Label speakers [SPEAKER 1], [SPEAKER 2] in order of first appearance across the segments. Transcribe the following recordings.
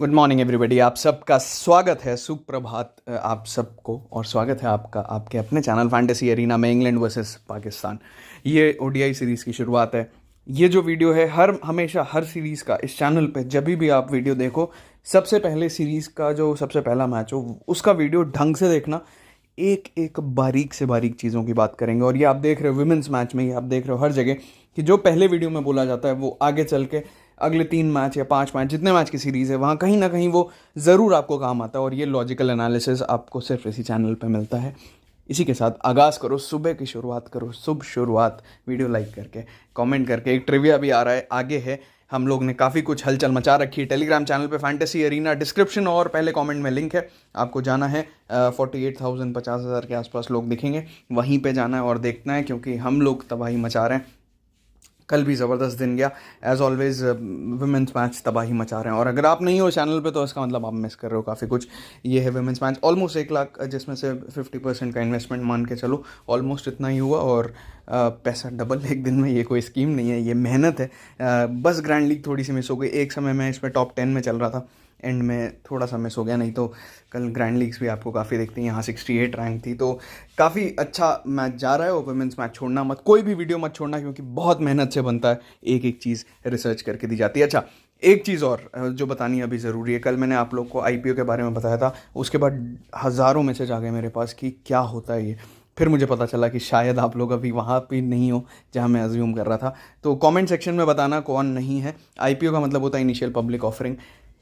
[SPEAKER 1] Good morning everybody. आप सबका स्वागत है, सुप्रभात आप सबको, और स्वागत है आपका आपके अपने चैनल फैंटेसी एरिना में इंग्लैंड वर्सेस पाकिस्तान। ये ओडीआई सीरीज़ की शुरुआत है। ये जो वीडियो है हमेशा हर सीरीज़ का इस चैनल पे जब भी आप वीडियो देखो, सबसे पहले सीरीज़ का जो सबसे पहला मैच हो उसका वीडियो ढंग से देखना। एक एक बारीक से बारीक चीज़ों की बात करेंगे, और ये आप देख रहे हो विमेंस मैच में, ये आप देख रहे हो हर जगह कि जो पहले वीडियो में बोला जाता है वो आगे चल के अगले 3 मैच या 5 मैच जितने मैच की सीरीज़ है वहाँ कहीं ना कहीं वो ज़रूर आपको काम आता है। और ये लॉजिकल एनालिसिस आपको सिर्फ इसी चैनल पे मिलता है। इसी के साथ आगाज़ करो, सुबह की शुरुआत करो, शुभ शुरुआत वीडियो लाइक करके, कमेंट करके। एक ट्रिविया भी आ रहा है, आगे है। हम लोग ने काफ़ी कुछ हलचल मचा रखी है टेलीग्राम चैनल पे फैंटेसी एरिना, डिस्क्रिप्शन और पहले कमेंट में लिंक है, आपको जाना है। 48,000 50,000 के आसपास लोग दिखेंगे, वहीं पे जाना है और देखना है, क्योंकि हम लोग तबाही मचा रहे हैं। कल भी ज़बरदस्त दिन गया, एज़ ऑलवेज वुमेंस मैच तबाही मचा रहे हैं। और अगर आप नहीं हो चैनल पे तो इसका मतलब आप मिस कर रहे हो काफ़ी कुछ। ये है वुमेंस मैच, ऑलमोस्ट 1 लाख, जिसमें से 50% का इन्वेस्टमेंट मान के चलो, ऑलमोस्ट इतना ही हुआ। और पैसा डबल एक दिन में, ये कोई स्कीम नहीं है, ये मेहनत है। बस ग्रैंड लीग थोड़ी सी मिस हो गई। एक समय में इसमें टॉप 10 में चल रहा था, एंड में थोड़ा सा मिस हो गया, नहीं तो कल ग्रैंड लीग्स भी आपको काफ़ी दिखती हैं। यहाँ 68 रैंक थी, तो काफ़ी अच्छा मैच जा रहा है। और वुमेंस मैच छोड़ना मत, कोई भी वीडियो मत छोड़ना, क्योंकि बहुत मेहनत से बनता है, एक एक चीज़ रिसर्च करके दी जाती है। अच्छा, एक चीज़ और जो बतानी अभी ज़रूरी है, कल मैंने आप लोग को आईपीओ के बारे में बताया था, उसके बाद हज़ारों मैसेज आ गए मेरे पास कि क्या होता है ये। फिर मुझे पता चला कि शायद आप लोग अभी वहाँ पे नहीं हो जहाँ मैं अज्यूम कर रहा था। तो कमेंट सेक्शन में बताना कौन नहीं है। आईपीओ का मतलब होता है इनिशियल पब्लिक ऑफरिंग।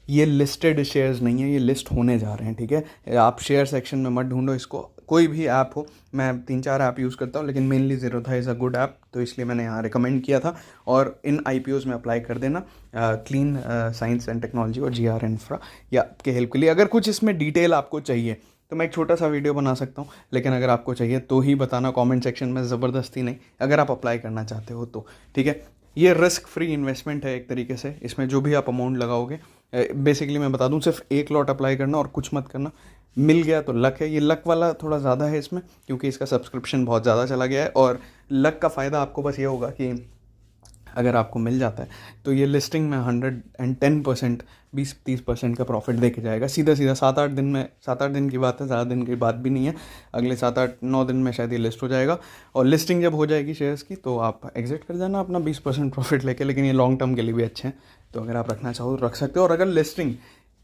[SPEAKER 1] ये लिस्टेड शेयर्स नहीं है, ये लिस्ट होने जा रहे हैं, ठीक है। आप शेयर सेक्शन में मत ढूंढो इसको, कोई भी ऐप हो। मैं 3-4 ऐप यूज़ करता हूँ, लेकिन mainly Zerodha is a good app, तो इसलिए मैंने यहाँ रिकमेंड किया था। और इन आईपीओज़ में अप्लाई कर देना, क्लीन साइंस एंड टेक्नोलॉजी और जीआर इंफ्रा, या आपके हेल्प के लिए। अगर कुछ इसमें डिटेल आपको चाहिए तो मैं एक छोटा सा वीडियो बना सकता हूँ, लेकिन अगर आपको चाहिए तो ही बताना कमेंट सेक्शन में, ज़बरदस्ती नहीं, अगर आप अप्लाई करना चाहते हो तो, ठीक है। ये रिस्क फ्री इन्वेस्टमेंट है एक तरीके से। इसमें जो भी आप अमाउंट लगाओगे, बेसिकली मैं बता दूं, सिर्फ एक लॉट अप्लाई करना और कुछ मत करना। मिल गया तो लक है। ये लक वाला थोड़ा ज़्यादा है इसमें, क्योंकि इसका सब्सक्रिप्शन बहुत ज़्यादा चला गया है। और लक का फ़ायदा आपको बस ये होगा कि अगर आपको मिल जाता है तो ये लिस्टिंग में 110%, 20-30% का प्रॉफिट दे के जाएगा सीधा सीधा 7-8 दिन में। 7-8 दिन की बात है, ज़्यादा दिन की बात भी नहीं है। अगले 7-8-9 दिन में शायद ये लिस्ट हो जाएगा। और लिस्टिंग जब हो जाएगी शेयर्स की तो आप एग्जिट कर जाना अपना 20% प्रॉफिट लेके। लेकिन ये लॉन्ग टर्म के लिए भी अच्छे हैं, तो अगर आप रखना चाहो तो रख सकते हो। और अगर लिस्टिंग,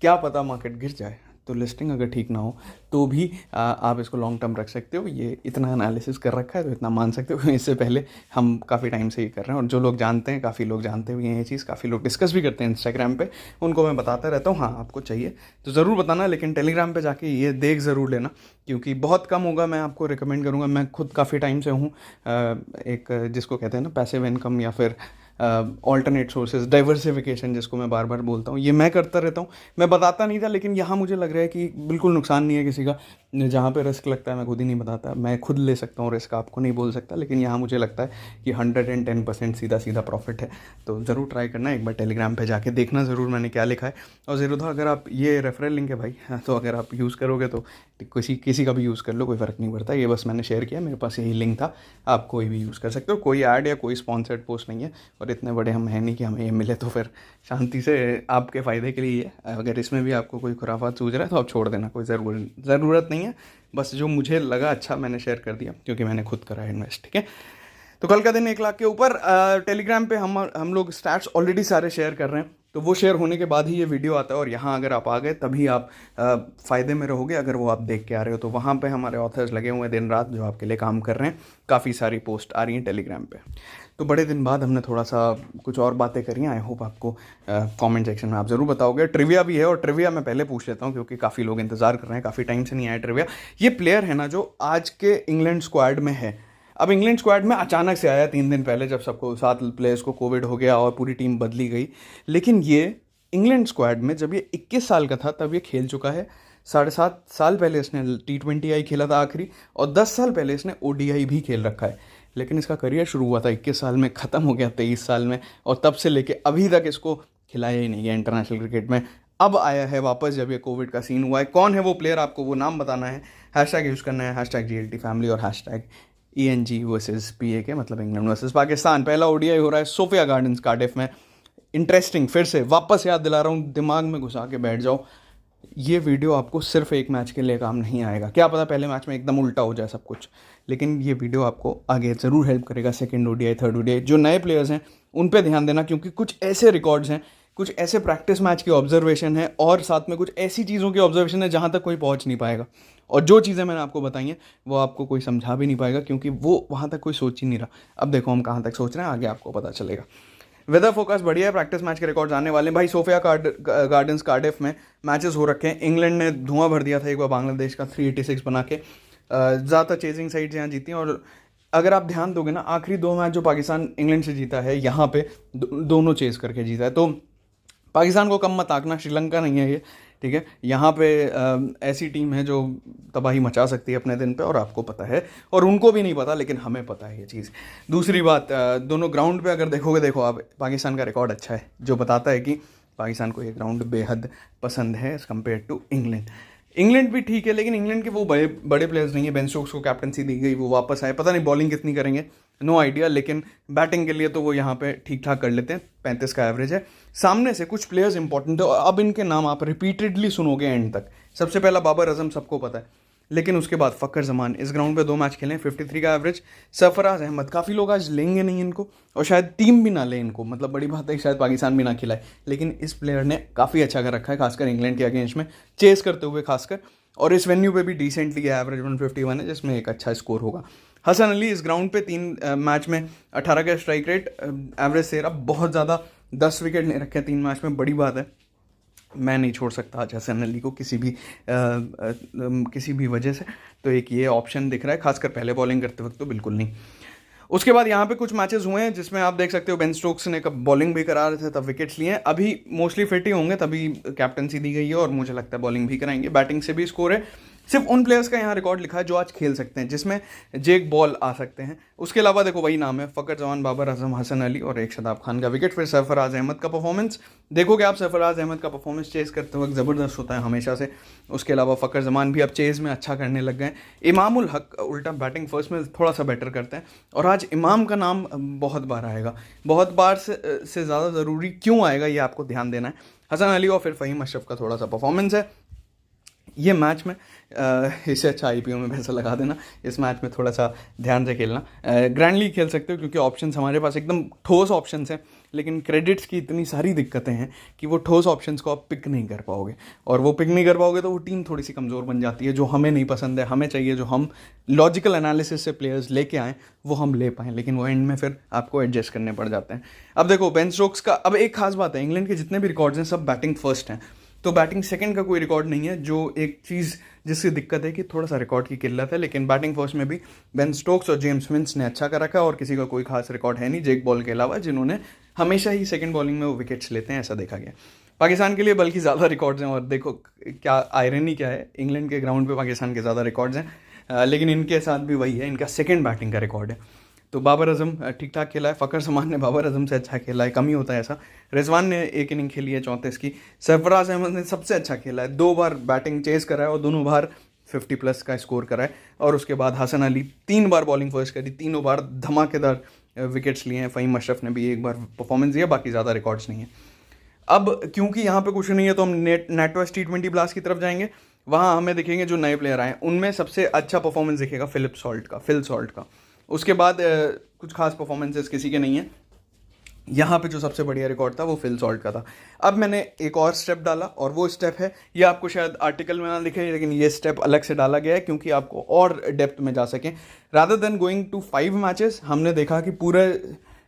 [SPEAKER 1] क्या पता मार्केट गिर जाए, तो लिस्टिंग अगर ठीक ना हो तो भी आप इसको लॉन्ग टर्म रख सकते हो। ये इतना एनालिसिस कर रखा है तो इतना मान सकते हो। इससे पहले हम काफ़ी टाइम से ये कर रहे हैं, और जो लोग जानते हैं, काफ़ी लोग जानते भी हैं ये चीज़, काफ़ी लोग डिस्कस भी करते हैं इंस्टाग्राम पे, उनको मैं बताता रहता हूँ। हाँ, आपको चाहिए तो ज़रूर बताना, लेकिन टेलीग्राम पे जाके ये देख ज़रूर लेना, क्योंकि बहुत कम होगा। मैं आपको रिकमेंड करूँगा, मैं खुद काफ़ी टाइम से हूँ एक, जिसको कहते हैं ना पैसिव इनकम, या फिर ऑल्टरनेट सोर्सेज, डाइवर्सिफिकेशन जिसको मैं बार बार बोलता हूँ, ये मैं करता रहता हूँ। मैं बताता नहीं था, लेकिन यहाँ मुझे लग रहा है कि बिल्कुल नुकसान नहीं है किसी का। जहाँ पे रिस्क लगता है मैं खुद ही नहीं बताता, मैं खुद ले सकता हूँ रिस्क, आपको नहीं बोल सकता। लेकिन यहाँ मुझे लगता है कि 110% सीधा सीधा प्रॉफिट है। तो ज़रूर ट्राई करना, एक बार टेलीग्राम पे जाके देखना ज़रूर मैंने क्या लिखा है। और ज़ीरोधा, अगर आप, ये रेफरल लिंक है भाई, तो अगर आप यूज़ करोगे तो किसी का भी यूज़ कर लो, कोई फ़र्क नहीं पड़ता। ये बस मैंने शेयर किया, मेरे पास यही लिंक था, आप कोई भी यूज़ कर सकते हो। कोई ऐड या कोई स्पॉन्सर्ड पोस्ट नहीं है, और इतने बड़े हम हैं नहीं कि हमें ये मिले, तो फिर शांति से आपके फ़ायदे के लिए है। अगर इसमें भी आपको कोई खुराफात सूझ रहा है तो आप छोड़ देना, कोई ज़रूरत नहीं है। बस जो मुझे लगा अच्छा मैंने शेयर कर दिया, क्योंकि मैंने खुद करा है इन्वेस्ट, ठीक है। तो कल का दिन 1 लाख के ऊपर। टेलीग्राम पे हम लोग स्टैट्स ऑलरेडी सारे शेयर कर रहे हैं, तो वो शेयर होने के बाद ही ये वीडियो आता है। और यहाँ अगर आप आ गए तभी आप फ़ायदे में रहोगे, अगर वो आप देख के आ रहे हो तो। वहाँ पे हमारे ऑथर्स लगे हुए हैं दिन रात, जो आपके लिए काम कर रहे हैं। काफ़ी सारी पोस्ट आ रही हैं टेलीग्राम पे। तो बड़े दिन बाद हमने थोड़ा सा कुछ और बातें करी हैं। आई होप आपको कमेंट सेक्शन में आप ज़रूर बताओगे। ट्रिविया भी है, और ट्रिविया मैं पहले पूछ लेता हूँ, क्योंकि काफ़ी लोग इंतज़ार कर रहे हैं, काफ़ी टाइम से नहीं आया ट्रिविया। ये प्लेयर है ना जो आज के इंग्लैंड स्क्वाड में है, अब इंग्लैंड स्क्वाड में अचानक से आया 3 दिन पहले, जब सबको 7 प्लेयर्स को कोविड हो गया और पूरी टीम बदली गई। लेकिन ये इंग्लैंड स्क्वाड में जब ये 21 साल का था तब ये खेल चुका है। 7.5 साल पहले इसने T20I खेला था आखिरी, और 10 साल पहले इसने ODI भी खेल रखा है। लेकिन इसका करियर शुरू हुआ था 21 साल में, ख़त्म हो गया 23 साल में, और तब से लेके अभी तक इसको खिलाया ही नहीं गया इंटरनेशनल क्रिकेट में। अब आया है वापस जब ये कोविड का सीन हुआ है। कौन है वो प्लेयर, आपको वो नाम बताना है, हैशटैग यूज़ करना है, #GLT फैमिली और #ENG वर्सेस PAK, मतलब इंग्लैंड वर्सेस पाकिस्तान। पहला ODI हो रहा है सोफिया गार्डन्स कार्डिफ में। इंटरेस्टिंग, फिर से वापस याद दिला रहा हूँ, दिमाग में घुसा के बैठ जाओ, ये वीडियो आपको सिर्फ एक मैच के लिए काम नहीं आएगा। क्या पता पहले मैच में एकदम उल्टा हो जाए सब कुछ, लेकिन ये वीडियो आपको आगे ज़रूर हेल्प करेगा। सेकंड ओडीआई, थर्ड ओडीआई, जो नए प्लेयर्स हैं उन पे ध्यान देना, क्योंकि कुछ ऐसे रिकॉर्ड्स हैं, कुछ ऐसे प्रैक्टिस मैच की ऑब्जर्वेशन है और साथ में कुछ ऐसी चीज़ों की ऑब्जर्वेशन है जहाँ तक कोई पहुँच नहीं पाएगा। और जो चीज़ें मैंने आपको बताई हैं वो आपको कोई समझा भी नहीं पाएगा, क्योंकि वो वहाँ तक कोई सोच ही नहीं रहा। अब देखो हम कहाँ तक सोच रहे हैं, आगे आपको पता चलेगा। वेदर फोकस बढ़िया है, प्रैक्टिस मैच के रिकॉर्ड्स आने वाले हैं भाई। सोफिया गार्डन्स कार्डिफ में मैचेस हो रखे हैं। इंग्लैंड ने धुआं भर दिया था एक बार बांग्लादेश का 386 बना के। ज़्यादातर चेजिंग साइड्स यहाँ जीती हैं, और अगर आप ध्यान दोगे ना, आखिरी 2 मैच जो पाकिस्तान इंग्लैंड से जीता है, यहाँ पे दोनों चेज करके जीता है। तो पाकिस्तान को कम मत आंकना, श्रीलंका नहीं है ये, ठीक है। यहाँ पे ऐसी टीम है जो तबाही मचा सकती है अपने दिन पे, और आपको पता है, और उनको भी नहीं पता, लेकिन हमें पता है ये चीज़। दूसरी बात, दोनों ग्राउंड पे अगर देखोगे, देखो आप, पाकिस्तान का रिकॉर्ड अच्छा है, जो बताता है कि पाकिस्तान को ये ग्राउंड बेहद पसंद है as compare to England. England भी ठीक है, लेकिन इंग्लैंड के वो बड़े बड़े प्लेयर्स नहीं है। बेन स्टोक्स को कैप्टनसी दी गई, वो वापस आए, पता नहीं बॉलिंग कितनी करेंगे, नो आइडिया, लेकिन बैटिंग के लिए तो वो यहाँ पे ठीक ठाक कर लेते हैं। 35 का एवरेज है। सामने से कुछ प्लेयर्स इंपॉर्टेंट है, अब इनके नाम आप रिपीटेडली सुनोगे एंड तक। सबसे पहला बाबर आजम, सबको पता है, लेकिन उसके बाद फ़खर जमान। इस ग्राउंड पे 2 मैच खेले, 53 का एवरेज। सरफराज अहमद, काफ़ी लोग आज लेंगे नहीं इनको, और शायद टीम भी ना ले इनको, मतलब बड़ी बात है, शायद पाकिस्तान भी ना खिलाए, लेकिन इस प्लेयर ने काफ़ी अच्छा कर रखा है, खासकर इंग्लैंड के अगेंस्ट में चेस करते हुए खासकर। और इस वेन्यू पे भी डिसेंटली एवरेज 151 है, जिसमें एक अच्छा स्कोर होगा। हसन अली इस ग्राउंड पे 3 मैच में 18 का स्ट्राइक रेट, एवरेज 13, बहुत ज़्यादा 10 विकेट ले रखे हैं 3 मैच में, बड़ी बात है। मैं नहीं छोड़ सकता आज हसन अली को किसी भी वजह से, तो एक ये ऑप्शन दिख रहा है, खासकर पहले बॉलिंग करते वक्त तो बिल्कुल नहीं। उसके बाद यहाँ पे कुछ मैचेस हुए हैं जिसमें आप देख सकते हो बेन स्टोक्स ने कब बॉलिंग भी करा रहे थे तब विकेट्स लिए हैं। अभी मोस्टली फिट ही होंगे, तभी कैप्टनसी दी गई है, और मुझे लगता है बॉलिंग भी कराएंगे। बैटिंग से भी स्कोर है। सिर्फ उन प्लेयर्स का यहाँ रिकॉर्ड लिखा है जो आज खेल सकते हैं, जिसमें जेक बॉल आ सकते हैं। उसके अलावा देखो वही नाम है, फ़खर जमान, बाबर आजम, हसन अली और एक शादाब खान का विकेट। फिर सरफराज अहमद का परफॉर्मेंस देखोगे आप, सरफराज अहमद का परफॉर्मेंस चेस करते वक्त ज़बरदस्त होता है हमेशा से। उसके अलावा फ़खर जमान भी अब चेज़ में अच्छा करने लग गए। इमाम उल हक उल्टा बैटिंग फर्स्ट में थोड़ा सा बेटर करते हैं, और आज इमाम का नाम बहुत बार आएगा, बहुत बार से ज़्यादा ज़रूरी क्यों आएगा ये आपको ध्यान देना है। हसन अली और फिर फ़हीम अशरफ का थोड़ा सा परफॉर्मेंस है। ये मैच में इससे अच्छा आईपीओ में पैसा लगा देना, इस मैच में थोड़ा सा ध्यान से खेलना। ग्रैंड लीग खेल सकते हो, क्योंकि ऑप्शंस हमारे पास एकदम ठोस ऑप्शंस हैं, लेकिन क्रेडिट्स की इतनी सारी दिक्कतें हैं कि वो ठोस ऑप्शंस को आप पिक नहीं कर पाओगे, और वो पिक नहीं कर पाओगे तो वो टीम थोड़ी सी कमज़ोर बन जाती है, जो हमें नहीं पसंद है। हमें चाहिए जो हम लॉजिकल एनालिसिस से प्लेयर्स लेके आएँ वो हम ले पाएँ, लेकिन वो एंड में फिर आपको एडजस्ट करने पड़ जाते हैं। अब देखो बेन स्टोक्स का, अब एक खास बात है, इंग्लैंड के जितने भी रिकॉर्ड्स हैं सब बैटिंग फर्स्ट हैं, तो बैटिंग सेकंड का कोई रिकॉर्ड नहीं है, जो एक चीज़ जिसकी दिक्कत है कि थोड़ा सा रिकॉर्ड की किल्लत है। लेकिन बैटिंग फर्स्ट में भी बेन स्टोक्स और जेम्स विंस ने अच्छा कर रखा है, और किसी का कोई खास रिकॉर्ड है नहीं जेक बॉल के अलावा, जिन्होंने हमेशा ही सेकंड बॉलिंग में वो विकेट्स लेते हैं, ऐसा देखा गया। पाकिस्तान के लिए बल्कि ज़्यादा रिकॉर्ड्स हैं, और देखो क्या आयरनी क्या है, इंग्लैंड के ग्राउंड पर पाकिस्तान के ज़्यादा रिकॉर्ड्स हैं, लेकिन इनके साथ भी वही है, इनका सेकेंड बैटिंग का रिकॉर्ड है। तो बाबर आजम ठीक ठाक खेला है, फ़खर जमान ने बाबर आजम से अच्छा खेला है, कम ही होता है ऐसा। रिजवान ने एक इनिंग खेली है 34 की। सरफराज अहमद ने सबसे अच्छा खेला है, 2 बार बैटिंग चेस करा है और दोनों बार 50+ का स्कोर करा है। और उसके बाद हसन अली 3 बार बॉलिंग फर्स्ट करी, तीनों बार धमाकेदार विकेट्स लिए हैं। फ़हीम अशरफ ने भी 1 बार परफॉर्मेंस दिया, बाकी ज़्यादा रिकॉर्ड्स नहीं है। अब क्योंकि यहाँ पे कुछ नहीं है, तो हम नेटवर्क T20 ब्लास्ट की तरफ जाएंगे। वहाँ हमें दिखेंगे जो नए प्लेयर आए, उनमें सबसे अच्छा परफॉर्मेंस दिखेगा फिल सॉल्ट का। उसके बाद कुछ खास परफॉर्मेंसेस किसी के नहीं है। यहाँ पे जो सबसे बढ़िया रिकॉर्ड था वो फिल सॉल्ट का था। अब मैंने एक और स्टेप डाला, और वो स्टेप है, ये आपको शायद आर्टिकल में ना दिखे, लेकिन ये स्टेप अलग से डाला गया है क्योंकि आपको और डेप्थ में जा सकें। Rather than going to 5 matches, हमने देखा कि पूरे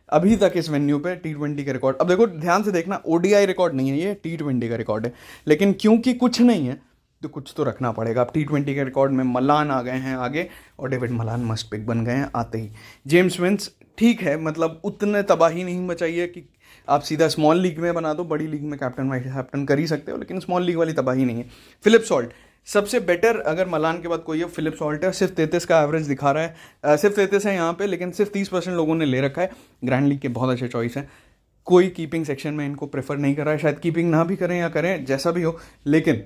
[SPEAKER 1] अभी तक इस वेन्यू पे T20 के रिकॉर्ड, अब देखो ध्यान से देखना, ODI रिकॉर्ड नहीं है ये, T20 का रिकॉर्ड है। लेकिन क्योंकि कुछ नहीं है तो कुछ तो रखना पड़ेगा। अब T20 के रिकॉर्ड में मलान आ गए हैं आगे, और डेविड मलान मस्ट पिक बन गए हैं आते ही। जेम्स विंस ठीक है, मतलब उतने तबाही नहीं मचाइए कि आप सीधा स्मॉल लीग में बना दो, बड़ी लीग में कैप्टन वाइस कैप्टन कर ही सकते हो, लेकिन स्मॉल लीग वाली तबाही नहीं है। फिलिप सॉल्ट सबसे बेटर, अगर मलान के बाद कोई है फिलिप सॉल्ट है, सिर्फ 33 का एवरेज दिखा रहा है, सिर्फ 33 है यहाँ पे, लेकिन सिर्फ 30% लोगों ने ले रखा है। ग्रैंड लीग के बहुत अच्छे चॉइस हैं, कोई कीपिंग सेक्शन में इनको प्रेफर नहीं कर रहा है, शायद कीपिंग ना भी करें या करें, जैसा भी हो, लेकिन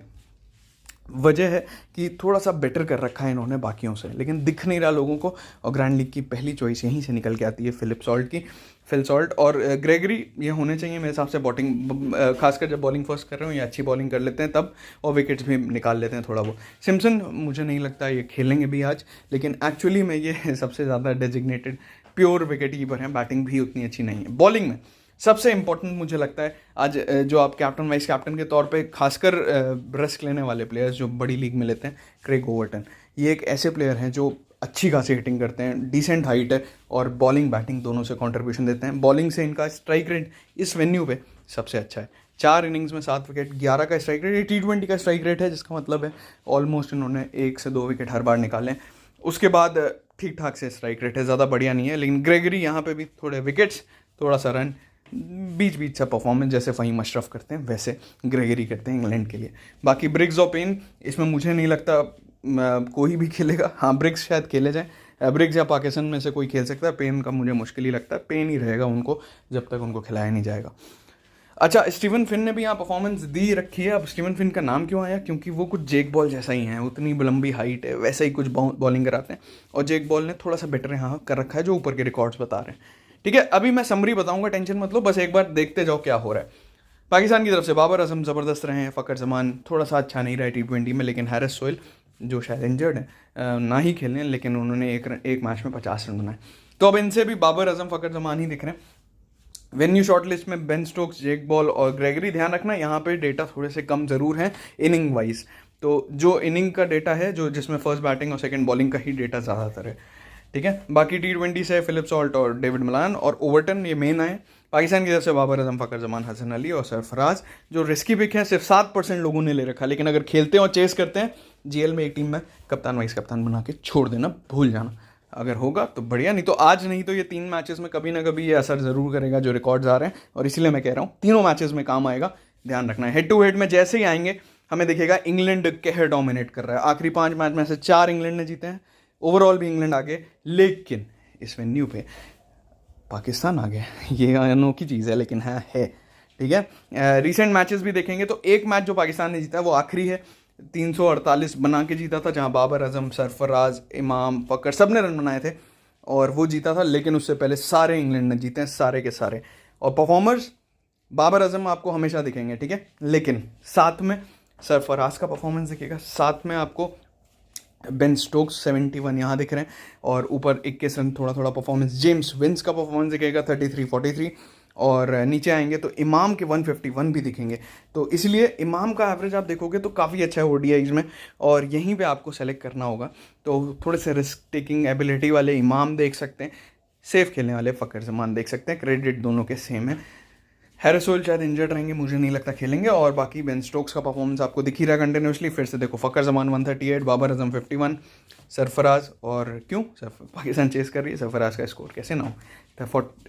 [SPEAKER 1] वजह है कि थोड़ा सा बेटर कर रखा है इन्होंने बाकियों से, लेकिन दिख नहीं रहा लोगों को। और ग्रैंड लीग की पहली चॉइस यहीं से निकल के आती है फिल सॉल्ट और ग्रेगरी। ये होने चाहिए मेरे हिसाब से बॉटिंग, खासकर जब बॉलिंग फर्स्ट कर रहे हो या अच्छी बॉलिंग कर लेते हैं तब, और विकेट्स भी निकाल लेते हैं थोड़ा बहुत। सिम्पसन मुझे नहीं लगता ये खेलेंगे भी आज, लेकिन एक्चुअली में ये सबसे ज़्यादा डेजिग्नेटेड प्योर विकेट कीपर हैं। बैटिंग भी उतनी अच्छी नहीं है। बॉलिंग में सबसे इंपॉर्टेंट मुझे लगता है आज जो आप कैप्टन वाइस कैप्टन के तौर पे खासकर रिस्क लेने वाले प्लेयर्स जो बड़ी लीग में लेते हैं, क्रेग ओवर्टन, ये एक ऐसे प्लेयर हैं जो अच्छी खासी हिटिंग करते हैं, डिसेंट हाइट है और बॉलिंग बैटिंग दोनों से कंट्रीब्यूशन देते हैं। बॉलिंग से इनका स्ट्राइक रेट इस वेन्यू पे सबसे अच्छा है। 4 इनिंग्स में 7 विकेट, 11 का स्ट्राइक रेट। ये T20 का स्ट्राइक रेट है, जिसका मतलब है ऑलमोस्ट इन्होंने 1 से 2 विकेट हर बार निकाले हैं। उसके बाद ठीक ठाक से स्ट्राइक रेट है, ज़्यादा बढ़िया नहीं है। लेकिन ग्रेगरी यहाँ पे भी थोड़े विकेट्स, थोड़ा सा रन, बीच बीच सा परफॉर्मेंस, जैसे फ़हीम अशरफ करते हैं वैसे ग्रेगरी करते हैं इंग्लैंड के लिए। बाकी ब्रिग्स और पेन, इसमें मुझे नहीं लगता कोई भी खेलेगा। हाँ, ब्रिग्स शायद खेले जाए, ब्रिग्स या पाकिस्तान में से कोई खेल सकता है। पेन का मुझे मुश्किल ही लगता है, पेन ही रहेगा उनको जब तक उनको खिलाया नहीं जाएगा। अच्छा, स्टीवन फिन ने भी यहाँ परफॉर्मेंस दी रखी है। अब स्टीवन फिन का नाम क्यों आया? क्योंकि वो कुछ जेक बॉल जैसा ही है, उतनी लंबी हाइट है, वैसे ही कुछ बॉलिंग कराते हैं। और जेक बॉल ने थोड़ा सा बेटर यहाँ कर रखा है, जो ऊपर के रिकॉर्ड्स बता रहे हैं। ठीक है, अभी मैं समरी बताऊंगा, टेंशन मत लो, बस एक बार देखते जाओ क्या हो रहा है। पाकिस्तान की तरफ से बाबर आजम ज़बरदस्त रहे हैं, फ़खर जमान थोड़ा सा अच्छा नहीं रहा है T20 में, लेकिन हैरिस सोहेल जो शायद इंजर्ड है ना ही खेलने हैं, लेकिन उन्होंने एक मैच में 50 रन बनाए। तो अब इनसे भी बाबर आजम, फ़खर जमान ही दिख रहे हैं। वेन्यू शॉर्ट लिस्ट में बेन स्टोक्स, जेक बॉल और ग्रेगरी। ध्यान रखना यहाँ पे डेटा थोड़े से कम ज़रूर हैं इनिंग वाइज। तो जो इनिंग का डेटा है, जो जिसमें फर्स्ट बैटिंग और सेकंड बॉलिंग का ही डेटा ज़्यादातर है। ठीक है, बाकी T20 से फिलिप सॉल्ट और डेविड मलान और ओवर्टन ये मेन आए। पाकिस्तान की तरफ से बाबर आजम, फ़खर जमान, हसन अली और सरफराज जो रिस्की पिक है। सिर्फ 7% लोगों ने ले रखा, लेकिन अगर खेलते हैं और चेस करते हैं GL में एक टीम में कप्तान वाइस कप्तान बना के छोड़ देना, भूल जाना। अगर होगा तो बढ़िया, नहीं तो आज नहीं तो ये 3 मैचेस में कभी ना कभी ये असर ज़रूर करेगा जो रिकॉर्ड्स आ रहे हैं। और इसीलिए मैं कह रहा हूँ तीनों मैचेस में काम आएगा, ध्यान रखना है। हेड टू हेड में जैसे ही आएंगे हमें दिखेगा इंग्लैंड कहर डोमिनेट कर रहा है। आखिरी 5 मैच में से 4 इंग्लैंड ने जीते हैं, ओवरऑल भी इंग्लैंड आगे, लेकिन इस वेन्यू पे पाकिस्तान आ गया। ये अनोखी चीज़ है, लेकिन है। ठीक है, रिसेंट मैचेस भी देखेंगे तो एक मैच जो पाकिस्तान ने जीता है वो आखिरी है, 348 बना के जीता था, जहां बाबर आजम, सरफराज, इमाम, फ़खर सब ने रन बनाए थे और वो जीता था। लेकिन उससे पहले सारे इंग्लैंड ने जीते हैं, सारे के सारे। और परफॉर्मर्स बाबर आजम आपको हमेशा दिखेंगे, ठीक है, लेकिन साथ में सरफराज का परफॉर्मेंस दिखेगा, साथ में आपको बेन स्टोक्स 71 यहाँ दिख रहे हैं, और ऊपर 21 रन थोड़ा थोड़ा परफॉर्मेंस जेम्स विंस का परफॉर्मेंस दिखेगा 33-43, और नीचे आएंगे तो इमाम के 151 भी दिखेंगे। तो इसलिए इमाम का एवरेज आप देखोगे तो काफ़ी अच्छा है ODIs में, और यहीं पे आपको सेलेक्ट करना होगा। तो थोड़े से रिस्क टेकिंग एबिलिटी वाले इमाम देख सकते हैं, सेफ खेलने वाले फ़खर जमान देख सकते हैं। क्रेडिट दोनों के सेम है। हैरिस सोहेल शायद इंजर्ड रहेंगे, मुझे नहीं लगता खेलेंगे। और बाकी बेन स्टोक्स का परफॉर्मेंस आपको दिख ही रहा कंटिन्यूसली। फिर से देखो, फ़खर जमान 138, बाबर आजम 51, सरफराज, और क्यों पाकिस्तान चेस कर रही है, सरफराज का स्कोर कैसे ना हो,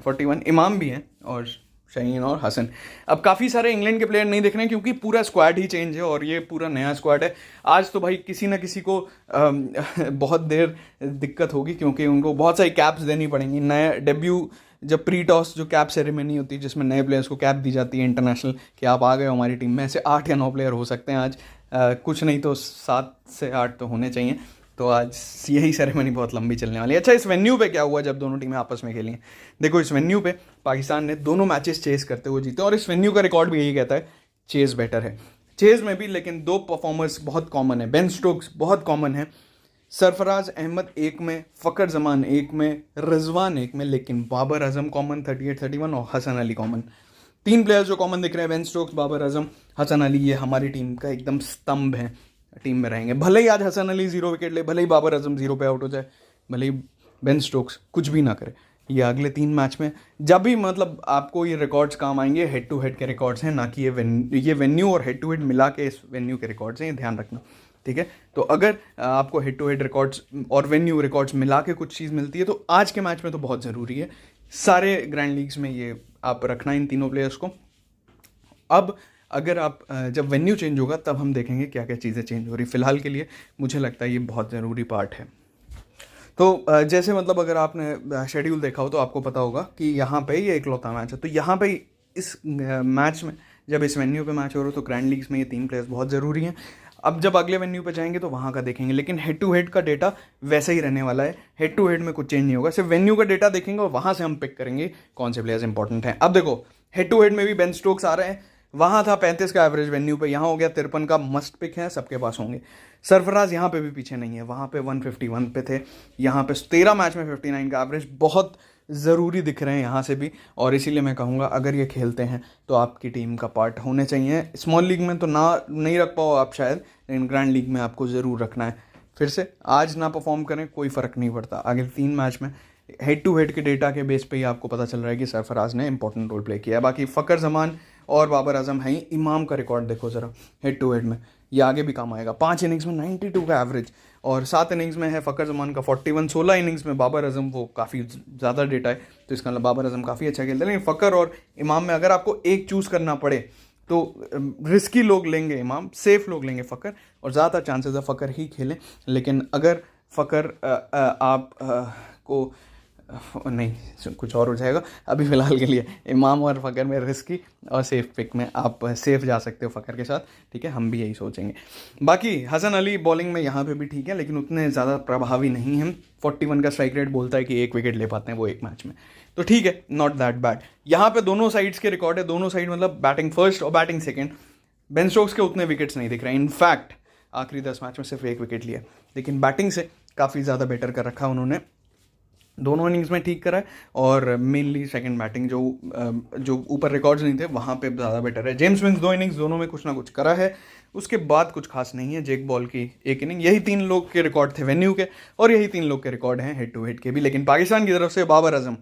[SPEAKER 1] 41। इमाम भी हैं और शाहीन और हसन। अब काफ़ी सारे इंग्लैंड के प्लेयर नहीं दिख रहे हैं क्योंकि पूरा स्क्वाड ही चेंज है और ये पूरा नया स्क्वाड है। आज तो भाई किसी ना किसी को बहुत देर दिक्कत होगी, क्योंकि उनको बहुत सारी कैप्स देनी पड़ेंगी। नया डेब्यू, जब प्री टॉस जो कैप सेरेमनी होती है जिसमें नए प्लेयर्स को कैप दी जाती है इंटरनेशनल, कि आप आ गए हो हमारी टीम में, ऐसे 8 या 9 प्लेयर हो सकते हैं आज, कुछ नहीं तो 7 से 8 तो होने चाहिए। तो आज यही सेरेमनी बहुत लंबी चलने वाली है। अच्छा, इस वेन्यू पे क्या हुआ जब दोनों टीमें आपस में खेली हैं? देखो, इस वेन्यू पे पाकिस्तान ने दोनों मैचेस चेस करते हुए जीते, और इस वेन्यू का रिकॉर्ड भी यही कहता है, चेस बेटर है। चेस में भी लेकिन 2 परफॉर्मर्स बहुत कॉमन है। बेन स्टोक्स बहुत कॉमन है, सरफराज अहमद 1 में, फ़खर जमान 1 में, रिजवान 1 में, लेकिन बाबर आजम कॉमन 38-31 और हसन अली कॉमन। 3 प्लेयर्स जो कॉमन दिख रहे हैं, बेन स्टोक्स, बाबर आजम, हसन अली, ये हमारी टीम का एकदम स्तंभ है, टीम में रहेंगे। भले ही आज हसन अली 0 विकेट ले, भले ही बाबर आजम 0 पे आउट हो जाए, भले ही बेन स्टोक्स कुछ भी ना करे, ये अगले 3 मैच में जब भी मतलब आपको ये रिकॉर्ड्स काम आएंगे, हेड टू हेड के रिकॉर्ड्स हैं, ना कि ये वेन्यू और हेड टू हेड मिला के इस वेन्यू के रिकॉर्ड्स हैं, ये ध्यान रखना। ठीक है, तो अगर आपको हेड टू हेड रिकॉर्ड्स और वेन्यू रिकॉर्ड्स मिला के कुछ चीज़ मिलती है तो आज के मैच में तो बहुत ज़रूरी है। सारे ग्रैंड लीग्स में ये आप रखना इन तीनों प्लेयर्स को। अब अगर आप जब वेन्यू चेंज होगा तब हम देखेंगे क्या क्या चीज़ें चेंज हो रही। फिलहाल के लिए मुझे लगता है ये बहुत ज़रूरी पार्ट है। तो जैसे मतलब अगर आपने शेड्यूल देखा हो तो आपको पता होगा कि यहाँ पे ये इकलौता मैच है। तो यहाँ पे इस मैच में जब इस वेन्यू पे मैच हो रहा हो तो ग्रैंड लीग्स में ये 3 प्लेयर्स बहुत ज़रूरी हैं। अब जब अगले वेन्यू पे जाएंगे तो वहाँ का देखेंगे, लेकिन हेड टू हेड का डेटा वैसा ही रहने वाला है, हेड टू हेड में कुछ चेंज नहीं होगा, सिर्फ वेन्यू का डेटा देखेंगे और वहाँ से हम पिक करेंगे कौन से प्लेयर्स इंपॉर्टेंट हैं। अब देखो हेड टू हेड में भी बेन स्टोक्स आ रहे हैं, वहाँ था 35 का एवरेज वेन्यू पे, यहाँ हो गया 53 का, मस्ट पिक है, सबके पास होंगे। सरफराज यहाँ पे भी पीछे नहीं है, वहाँ पे 151 पे थे, यहाँ पे 13 मैच में 59 का एवरेज, बहुत ज़रूरी दिख रहे हैं यहाँ से भी। और इसीलिए मैं कहूँगा अगर ये खेलते हैं तो आपकी टीम का पार्ट होने चाहिए। स्मॉल लीग में तो ना नहीं रख पाओ आप शायद, लेकिन ग्रैंड लीग में आपको ज़रूर रखना है। फिर से आज ना परफॉर्म करें कोई फ़र्क नहीं पड़ता, आगे 3 मैच में हेड टू हेड के डेटा के बेस पे ही आपको पता चल रहा है कि सरफराज ने इंपॉर्टेंट रोल प्ले किया है। बाकी फ़कर जमान और बाबर आजम हैं। इमाम का रिकॉर्ड देखो ज़रा हेड टू हेड में, ये आगे भी काम आएगा। 5 इनिंग्स में 92 का एवरेज, और 7 इनिंग्स में है फ़कर जमान का 41, 16 इनिंग्स में बाबर आजम, वो काफ़ी ज़्यादा डेटा है, तो इसका मतलब बाबर आजम काफ़ी अच्छा खेलते हैं। लेकिन फ़कर और इमाम में अगर आपको एक चूज़ करना पड़े तो रिस्की लोग लेंगे इमाम, सेफ लोग लेंगे फ़कर, और ज़्यादा चांसेस है फ़कर ही खेलें। लेकिन अगर फ़कर आप को नहीं कुछ और हो जाएगा, अभी फ़िलहाल के लिए इमाम और फ़कर में रिस्की और सेफ पिक में आप सेफ जा सकते हो फ़कर के साथ, ठीक है, हम भी यही सोचेंगे। बाकी हसन अली बॉलिंग में यहाँ पे भी ठीक है, लेकिन उतने ज़्यादा प्रभावी नहीं हैं। 41 का स्ट्राइक रेट बोलता है कि 1 विकेट ले पाते हैं वो 1 मैच में, तो ठीक है, नॉट दैट बैड। यहाँ पे दोनों साइड्स के रिकॉर्ड है, दोनों साइड मतलब बैटिंग फर्स्ट और बैटिंग सेकेंड। बेन स्टोक्स के उतने विकेट्स नहीं दिख रहे हैं, इनफैक्ट आखिरी 10 मैच में सिर्फ 1 विकेट लिया, लेकिन बैटिंग से काफ़ी ज़्यादा बेटर कर रखा उन्होंने, दोनों इनिंग्स में ठीक करा है। और मेनली सेकंड बैटिंग जो ऊपर रिकॉर्ड्स नहीं थे वहाँ पे ज़्यादा बेटर है। जेम्स विंस 2 इनिंग्स दोनों में कुछ ना कुछ करा है, उसके बाद कुछ खास नहीं है। जेक बॉल की 1 इनिंग, यही 3 लोग के रिकॉर्ड थे वेन्यू के, और यही 3 लोग के रिकॉर्ड हैं हेड टू हेड के भी। लेकिन पाकिस्तान की तरफ से बाबर आजम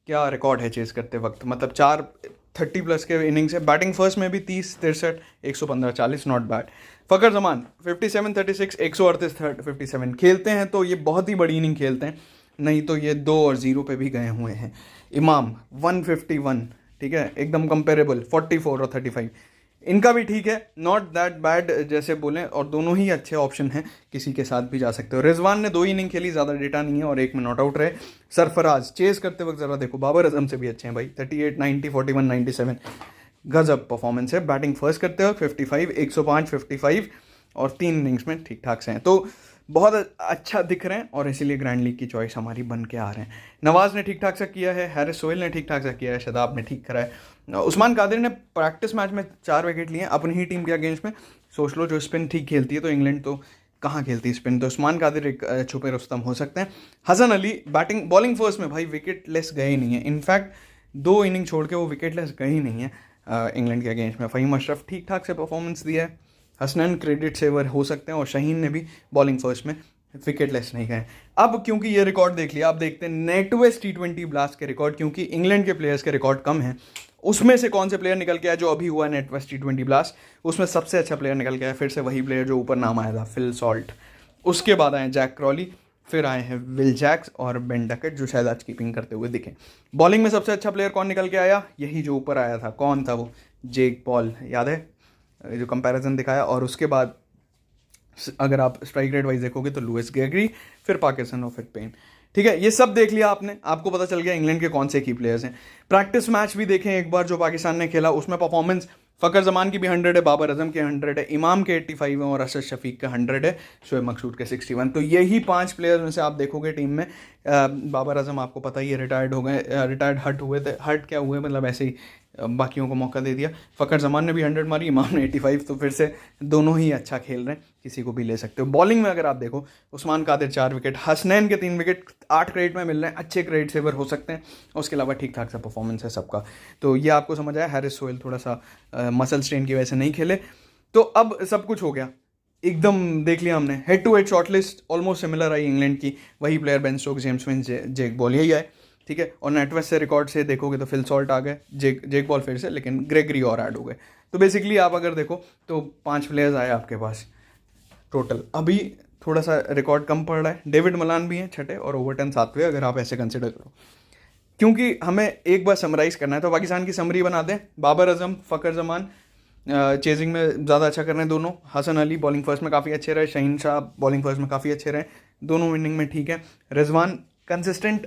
[SPEAKER 1] क्या रिकॉर्ड है चेस करते वक्त, मतलब 4 30+ के इनिंग्स है। बैटिंग फर्स्ट में भी 30, 63, 115, 40, नॉट बैड। फ़कर जमान 57, 36, 138, 57 खेलते हैं तो ये बहुत ही बड़ी इनिंग खेलते हैं, नहीं तो ये 2 और 0 पे भी गए हुए हैं। इमाम 151, ठीक है, एकदम कंपेरेबल 44 और 35, इनका भी ठीक है, नॉट दैट बैड जैसे बोलें, और दोनों ही अच्छे ऑप्शन हैं, किसी के साथ भी जा सकते हो। रिजवान ने 2 इनिंग खेली, ज़्यादा डेटा नहीं है, और 1 में नॉट आउट रहे। सरफराज चेस करते वक्त ज़रा देखो, बाबर आजम से भी अच्छे हैं भाई, 38, 90, 41, 97, गजब परफॉर्मेंस है। बैटिंग फर्स्ट करते वक्त 55, 105, 55, और 3 इनिंग्स में ठीक ठाक से हैं, तो बहुत अच्छा दिख रहे हैं, और इसीलिए ग्रैंड लीग की चॉइस हमारी बन के आ रहे हैं। नवाज ने ठीक ठाक सा किया है, हैरिस सोहेल ने ठीक ठाक सा किया है, शदाब ने ठीक करा है, उस्मान कादिर ने प्रैक्टिस मैच में 4 विकेट लिए अपनी ही टीम के अगेंस्ट में। सोच लो, जो स्पिन ठीक खेलती है, तो इंग्लैंड तो कहाँ खेलती है स्पिन, तो उस्मान कादिर एक छुपे रुस्तम हो सकते हैं। Hasan Ali batting bowling first में भाई विकेट लेस गए ही नहीं है, इनफैक्ट 2 इनिंग छोड़ के वो विकेट लेस गए ही नहीं है इंग्लैंड के अगेंस्ट में। फ़हीम अशरफ ठीक ठाक से परफॉर्मेंस दिया है, हसनैन क्रेडिट सेवर हो सकते हैं, और शाहीन ने भी बॉलिंग फर्स्ट में विकेट लेस नहीं गए। अब क्योंकि ये रिकॉर्ड देख लिया, अब देखते हैं नेटवेस्ट T20 ब्लास्ट के रिकॉर्ड, क्योंकि इंग्लैंड के प्लेयर्स के रिकॉर्ड कम हैं, उसमें से कौन से प्लेयर निकल के आया जो अभी हुआ नेटवेस्ट T20 ब्लास्ट, उसमें सबसे अच्छा प्लेयर निकल के आया, फिर से वही प्लेयर जो ऊपर नाम आया था, फिल सॉल्ट। उसके बाद आए जैक क्रॉली, फिर आए हैं विल जैक्स और बेन डकेट, जो शायद आज कीपिंग करते हुए दिखे। बॉलिंग में सबसे अच्छा प्लेयर कौन निकल के आया, यही जो ऊपर आया था, कौन था वो, जेक पॉल, याद है जो कंपैरिजन दिखाया। और उसके बाद अगर आप स्ट्राइक रेट वाइज देखोगे तो लुइस ग्रेगरी, फिर पाकिस्तान और फिर पेन, ठीक है, ये सब देख लिया आपने, आपको पता चल गया इंग्लैंड के कौन से की प्लेयर्स हैं। प्रैक्टिस मैच भी देखें एक बार जो पाकिस्तान ने खेला, उसमें परफॉर्मेंस फ़कर जमान की भी 100 है, बाबर आजम के 100 है, इमाम के 85 है, और अरशद शफीक का 100 है, शोएब मकसूद के 61। तो यही 5 प्लेयर्स में से आप देखोगे टीम में, बाबर आजम आपको पता ही है रिटायर्ड हो गए, रिटायर्ड हट हुए थे, हट क्या हुए मतलब ऐसे ही बाकियों को मौका दे दिया। फ़कर जमान ने भी 100 मारी, इमाम ने 85, तो फिर से दोनों ही अच्छा खेल रहे हैं, किसी को भी ले सकते हो। बॉलिंग में अगर आप देखो, उस्मान कादिर 4 विकेट, हसनैन के 3 विकेट, 8 क्रेडिट में मिल रहे हैं, अच्छे क्रेडिट सेवर हो सकते हैं, उसके अलावा ठीक ठाक सा परफॉर्मेंस है सबका। तो ये आपको समझ आया, हैरिस सोहेल थोड़ा सा मसल स्ट्रेन की वजह से नहीं खेले, तो अब सब कुछ हो गया एकदम, देख लिया हमने। Head to head shortlist almost similar आई इंग्लैंड की, वही player Ben Stokes, James Vince, Jake Ball, यही आए, ठीक है। और नेटवेस्ट से रिकॉर्ड से देखोगे तो फिल सॉल्ट आ गए, जेक बॉल फिर से, लेकिन ग्रेगरी और ऐड हो गए। तो बेसिकली आप अगर देखो तो 5 प्लेयर्स आए आपके पास टोटल। अभी थोड़ा सा रिकॉर्ड कम पड़ रहा है, डेविड मलान भी हैं 6ठे और ओवरटन 7वें, अगर आप ऐसे कंसिडर करो, क्योंकि हमें एक बार समराइज़ करना है। तो पाकिस्तान की समरी बना दें, बाबर आजम, फ़कर जमान चेजिंग में ज़्यादा अच्छा कर रहे हैं दोनों, हसन अली बॉलिंग फर्स्ट में काफ़ी अच्छे रहे, शाहीन शाह बॉलिंग फर्स्ट में काफ़ी अच्छे रहे, दोनों इनिंग में ठीक है। रिजवान कंसिस्टेंट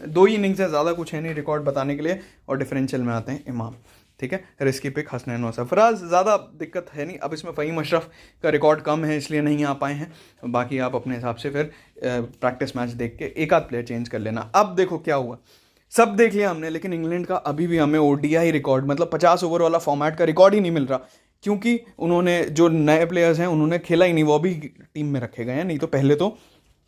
[SPEAKER 1] 2 ही इनिंग्स है, ज़्यादा कुछ है नहीं रिकॉर्ड बताने के लिए, और डिफरेंशियल में आते हैं इमाम। ठीक है। रिस्की पिक हसनैन और सरफराज, ज़्यादा दिक्कत है नहीं। अब इसमें फ़हीम अशरफ का रिकॉर्ड कम है इसलिए नहीं आ पाए हैं, बाकी आप अपने हिसाब से फिर प्रैक्टिस मैच देख के एक आध प्लेयर चेंज कर लेना। अब देखो क्या हुआ, सब देख लिया हमने, लेकिन इंग्लैंड का अभी भी हमें ओडीआई रिकॉर्ड, मतलब 50 ओवर वाला फॉर्मेट का रिकॉर्ड ही नहीं मिल रहा, क्योंकि उन्होंने जो नए प्लेयर्स हैं उन्होंने खेला ही नहीं, वो भी टीम में रखे गए हैं। नहीं तो पहले तो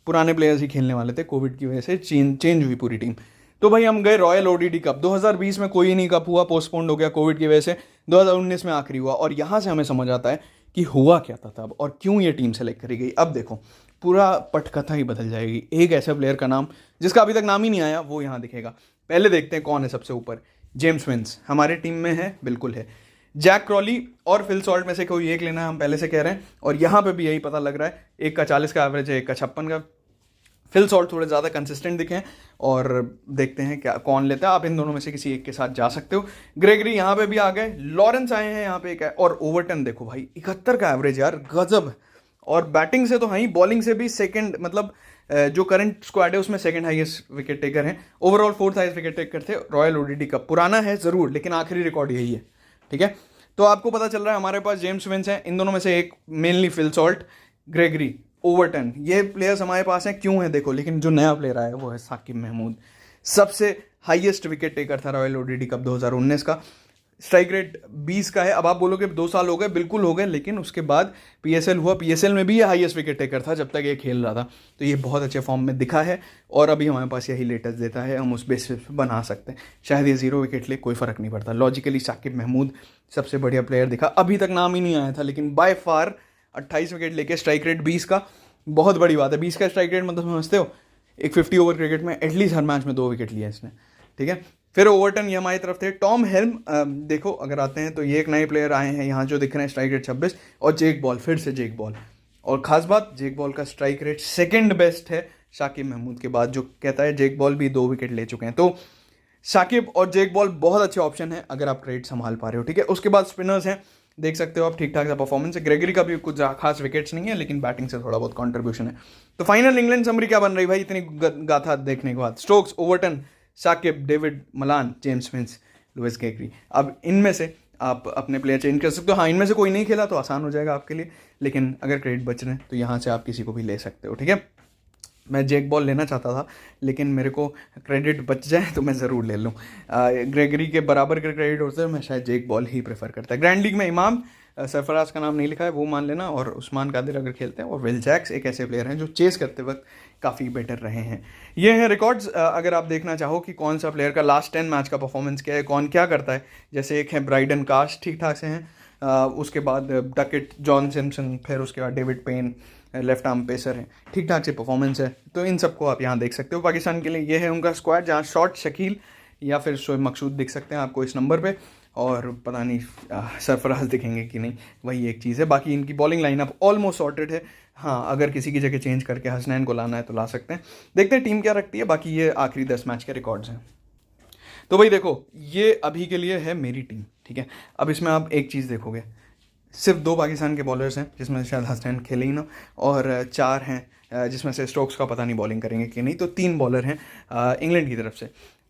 [SPEAKER 1] पुराने प्लेयर्स ही खेलने वाले थे, कोविड की वजह से चेंज हुई पूरी टीम। तो भाई हम गए रॉयल ओडीडी कप, 2020 में कोई नहीं कप हुआ, पोस्टपोन्ड हो गया कोविड की वजह से, 2019 में आखिरी हुआ, और यहाँ से हमें समझ आता है कि हुआ क्या था तब और क्यों ये टीम सेलेक्ट करी गई। अब देखो पूरा पटकथा ही बदल जाएगी। एक ऐसे प्लेयर का नाम जिसका अभी तक नाम ही नहीं आया वो यहाँ दिखेगा। पहले देखते हैं कौन है सबसे ऊपर। जेम्स विंस हमारे टीम में है, बिल्कुल है। जैक क्रॉली और फिल सॉल्ट में से कोई एक लेना है, हम पहले से कह रहे हैं, और यहाँ पे भी यही पता लग रहा है, एक का 40 का एवरेज है, एक का 56 का। फिल सॉल्ट थोड़े ज़्यादा कंसिस्टेंट दिखे हैं, और देखते हैं क्या कौन लेता है। आप इन दोनों में से किसी एक के साथ जा सकते हो। ग्रेगरी यहाँ पे भी आ गए, लॉरेंस आए हैं यहाँ पे एक है, और ओवरटन देखो भाई 71 का एवरेज यार, गजब। और बैटिंग से तो हाँ ही, बॉलिंग से भी सेकंड, मतलब जो करंट स्क्वाड है उसमें सेकंड हाईएस्ट विकेट टेकर हैं। Overall fourth highest wicket taker थे रॉयल ओडीडी कप। पुराना है ज़रूर, लेकिन आखिरी रिकॉर्ड यही है, ठीक है। तो आपको पता चल रहा है हमारे पास जेम्स विंस हैं, इन दोनों में से एक mainly Phil Salt, Gregory, Overton, ये प्लेयर्स हमारे पास हैं। क्यों है देखो, लेकिन जो नया प्लेयर आया वो है साकिब महमूद, सबसे हाईएस्ट विकेट टेकर था रॉयल ओडीडी कप 2019 का। स्ट्राइक रेट 20 का है। अब आप बोलोगे 2 साल हो गए, बिल्कुल हो गए, लेकिन उसके बाद पीएसएल हुआ, पीएसएल में भी ये हाईएस्ट विकेट टेकर था जब तक ये खेल रहा था। तो ये बहुत अच्छे फॉर्म में दिखा है, और अभी हमारे पास यही लेटेस्ट देता है, हम उस बेसिस पे बना सकते हैं। शायद ये 0 विकेट ले, कोई फ़र्क नहीं पड़ता। लॉजिकली साकिब महमूद सबसे बढ़िया प्लेयर दिखा, अभी तक नाम ही नहीं आया था, लेकिन बाय फार 28 विकेट लेके स्ट्राइक रेट 20 का, बहुत बड़ी बात है। 20 का स्ट्राइक रेट मतलब समझते हो, एक 50 ओवर क्रिकेट में एटलीस्ट हर मैच में 2 विकेट लिया इसने, ठीक है। फिर ओवरटन ये हमारी तरफ थे। टॉम हेल्म देखो अगर आते हैं तो ये एक नए प्लेयर आए हैं यहाँ जो दिख रहे हैं, स्ट्राइक रेट 26, और जेक बॉल, फिर से जेक बॉल, और ख़ास बात जेक बॉल का स्ट्राइक रेट सेकंड बेस्ट है शाकिब महमूद के बाद, जो कहता है जेक बॉल भी 2 विकेट ले चुके हैं। तो शाकिब और जेक बॉल बहुत अच्छे ऑप्शन है अगर आप क्रेडिट संभाल पा रहे हो, ठीक है। उसके बाद स्पिनर्स हैं, देख सकते हो आप, ठीक ठाक सा परफॉर्मेंस है। ग्रेगरी का भी कुछ खास विकेट्स नहीं है, लेकिन बैटिंग से थोड़ा बहुत कंट्रीब्यूशन है। तो फाइनल इंग्लैंड समरी क्या बन रही भाई इतनी गाथा देखने के बाद? Stokes, Overton, Shakib, David Malan, James Vince, Lewis Gregory. अब इनमें से आप अपने प्लेयर चेंज कर सकते हो। हाँ, इनमें से कोई नहीं खेला तो आसान हो जाएगा आपके लिए, लेकिन अगर क्रेडिट बच रहे हैं तो यहाँ से आप किसी को भी ले सकते हो, ठीक है। मैं जेक बॉल लेना चाहता था, लेकिन मेरे को क्रेडिट बच जाए तो मैं ज़रूर ले लूँ। ग्रेगरी के बराबर के क्रेडिट होते हैं, मैं शायद जेक बॉल ही प्रेफर करता है। ग्रैंड लीग में इमाम, सरफराज का नाम नहीं लिखा है, वो मान लेना, और उस्मान कादिर अगर खेलते हैं, और विल जैक्स एक ऐसे प्लेयर हैं जो चेस करते वक्त काफ़ी बेटर रहे हैं। ये हैं रिकॉर्ड्स। अगर आप देखना चाहो कि कौन सा प्लेयर का लास्ट 10 मैच का परफॉर्मेंस क्या है, कौन क्या करता है, जैसे एक है ब्राइडन काश, ठीक ठाक से हैं। उसके बाद डकेट, जॉन सिम्पसन, फिर उसके बाद David Payne, left arm pacer हैं, ठीक ठाक से परफॉर्मेंस है। तो इन सबको आप यहाँ देख सकते हो। पाकिस्तान के लिए ये है उनका स्क्वाड, जहाँ शॉट शकील या फिर शोएब मकसूद दिख सकते हैं आपको इस नंबर पे, और पता नहीं सरफराज दिखेंगे कि नहीं, वही एक चीज़ है। बाकी इनकी बॉलिंग लाइनअप ऑलमोस्ट सॉर्टेड है। हाँ, अगर किसी की जगह चेंज करके हसनैन को लाना है तो ला सकते हैं। देखते हैं टीम क्या रखती है। बाकी ये आखिरी 10 मैच के रिकॉर्ड्स हैं। तो भाई देखो, ये अभी के लिए है मेरी टीम, ठीक है। अब इसमें आप एक चीज़ देखोगे, सिर्फ 2 पाकिस्तान के बॉलर्स हैं, जिसमें से शायद हसनैन खेले ही ना, और 4 हैं जिसमें से स्टोक्स का पता नहीं बॉलिंग करेंगे कि नहीं। तो 3 बॉलर हैं इंग्लैंड की तरफ से।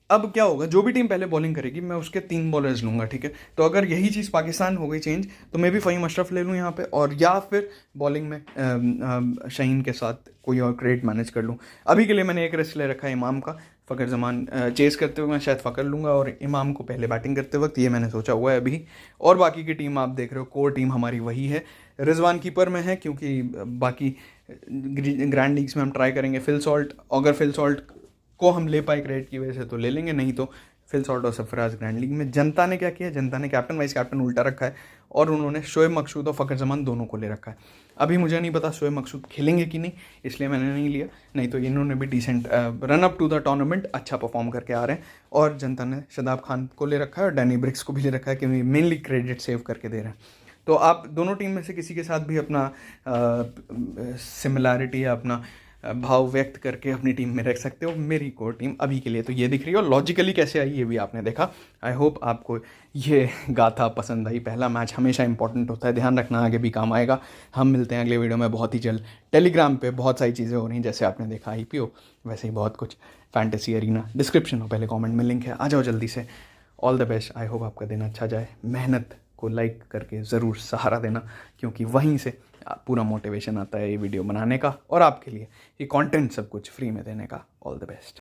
[SPEAKER 1] अब क्या होगा, जो भी टीम पहले बॉलिंग करेगी मैं उसके 3 बॉलर्स लूँगा, ठीक है। तो अगर यही चीज़ पाकिस्तान हो गई चेंज, तो मैं भी फ़हीम अशरफ ले लूँ यहाँ पे, और या फिर बॉलिंग में शहीन के साथ कोई और क्रेडिट मैनेज कर लूँ। अभी के लिए मैंने एक रिस्क ले रखा है इमाम का। फ़खर जमान चेस करते हुए मैं शायद फ़खर लूँगा, और इमाम को पहले बैटिंग करते वक्त, ये मैंने सोचा हुआ है अभी। और बाकी की टीम आप देख रहे हो, कोर टीम हमारी वही है। रिजवान कीपर में है, क्योंकि बाकी ग्रैंड लीग्स में हम ट्राई करेंगे फिल सॉल्ट। अगर फिल सॉल्ट को हम ले पाए क्रेडिट की वजह से तो ले लेंगे, नहीं तो फिल सॉल्ट और सरफराज ग्रैंड लीग में। जनता ने क्या किया, जनता ने कैप्टन वाइस कैप्टन उल्टा रखा है, और उन्होंने शोएब मकसूद और फ़खर जमान दोनों को ले रखा है। अभी मुझे नहीं पता शोएब मकसूद खेलेंगे कि नहीं, इसलिए मैंने नहीं लिया, नहीं तो इन्होंने भी decent run up to the tournament अच्छा परफॉर्म करके आ रहे हैं। और जनता ने शादाब खान को ले रखा है और डैनी ब्रिक्स को भी ले रखा है, क्योंकि मेनली क्रेडिट सेव करके दे रहे हैं। तो आप दोनों टीम में से किसी के साथ भी अपना सिमिलैरिटी या अपना भाव व्यक्त करके अपनी टीम में रख सकते हो। मेरी कोर टीम अभी के लिए तो ये दिख रही है, और लॉजिकली कैसे आई ये भी आपने देखा। आई होप आपको ये गाथा पसंद आई। पहला मैच हमेशा इंपॉर्टेंट होता है, ध्यान रखना, आगे भी काम आएगा। हम मिलते हैं अगले वीडियो में बहुत ही जल्द। टेलीग्राम पे बहुत सारी चीज़ें हो रही हैं, जैसे आपने देखा IPO, वैसे ही बहुत कुछ फैंटेसी एरीना। डिस्क्रिप्शन में पहले कमेंट में लिंक है, आ जाओ जल्दी से। All the best. I hope आपका दिन अच्छा जाए। मेहनत को लाइक करके ज़रूर सहारा देना, क्योंकि वहीं से पूरा मोटिवेशन आता है ये वीडियो बनाने का और आपके लिए ये कंटेंट सब कुछ फ्री में देने का। All the best.